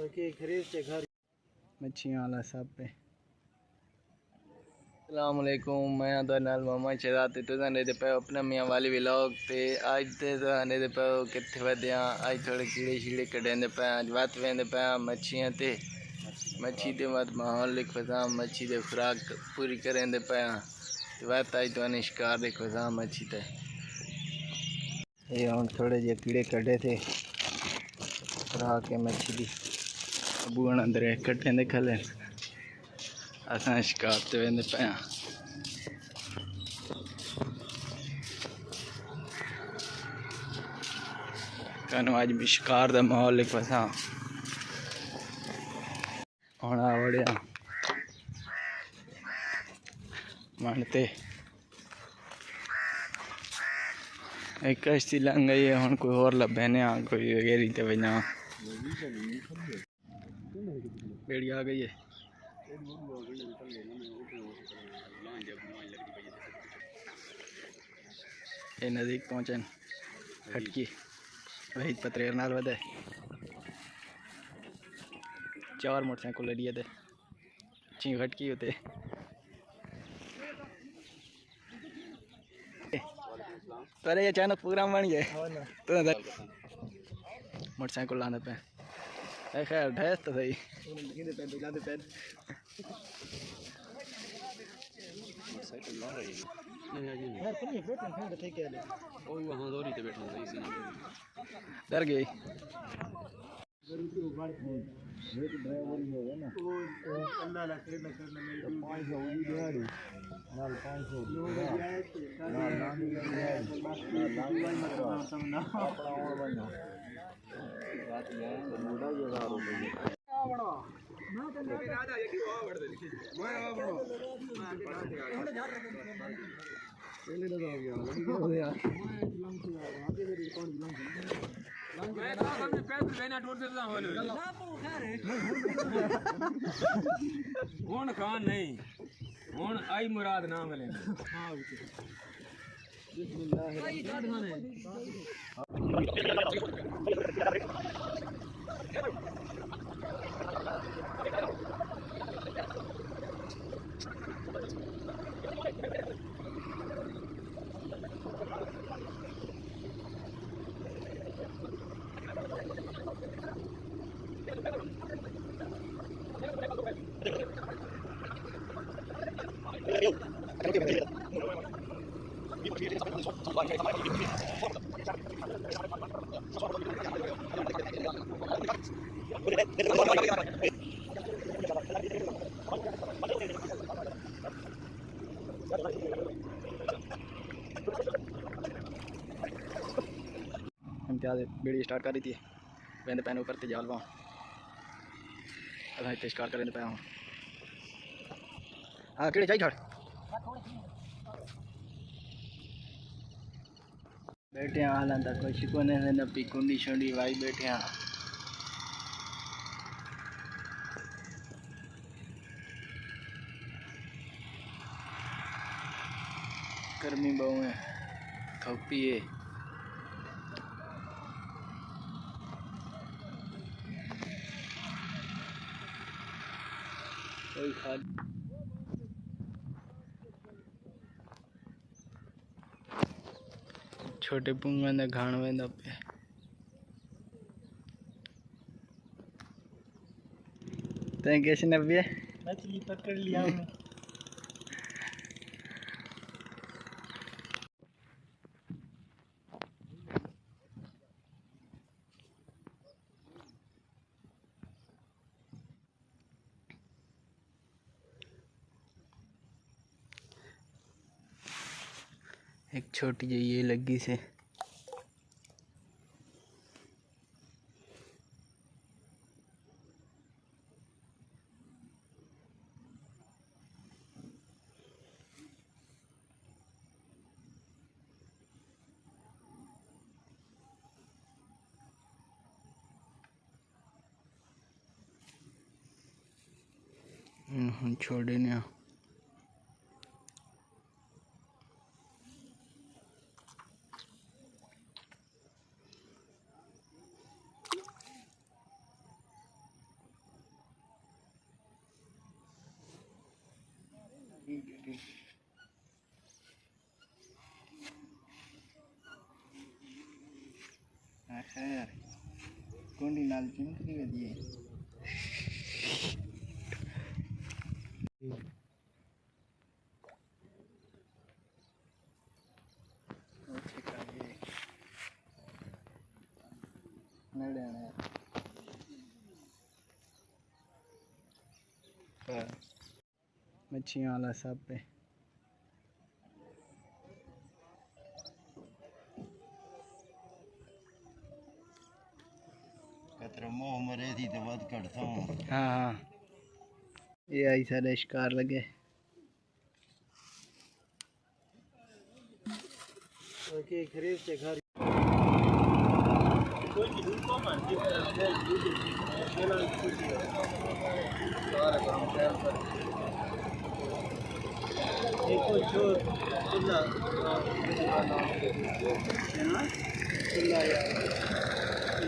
मच्छियाँ वाला सब पे अस्सलामुअलैकुम। मैं तो नाल मामा चराते तो जाने दे पे अपना मियाँ वाली व्लॉग ते आज ते जाने दे पे किथे वधिया आज थोड़े कीड़े शीड़े कढेंदे पे आज बात वेंदे पे मच्छियाँ ते मच्छी ते मत माहौल लिख फसा मच्छी दे खुराक पूरी करेंदे पे बात आज तो शिकार देख फसा मच्छी ते ये हम थोड़े जे कीड़े कढे थे खुराक के मच्छी दी बूण अंदर कट्ठे दे खले असा शिकार ते वेंदे पे कनो आज भी शिकार दा माहौल लिख फसा होना वड़िया मानते एक कश्ती लंघ गई है हम कोई और लभे ने कोई वगैरह ते वना बेड़ी आ गई है ये नज़दीक पहुँचे खटकी वही पत्रेर नाल वधे 4 मोटरसाइकिल लिए थे ची खटकी होते अरे अचानक प्रोग्राम बन गए तो मोटरसाइकिल लाने पे खैर ढेस तो सही डर गई खान नहीं हूँ आई मुराद नाम ले इम्तियाज बीड़ी स्टार्ट कर रही थी वेंदे पैन ऊपर ते जाल वहाँ अल्लाह स्टार्ट करें पे हाँ केड़े चाहिए बैठे हाल अंदर कोई शिकोने से न पी कुंडी शुंडी वाई बैठे हाँ गर्मी बहु है थोपी है कोई खाली छोटे पुंगा ने घाण वेंदा पे तैं कैसे नब्बे मछली पकड़ लिया हमने एक छोटी जी ये लगी से छोड़े ना यार कुंडी नाल चिमकदी वधी है मच्छियाँ वाला सब पे मोह मरे थी तो बात करता हूँ। हाँ हाँ ये आई सारे शिकार लगे ओके खरीद से घर कोई दूर को मान के देखो जो खुला है ना खुला यार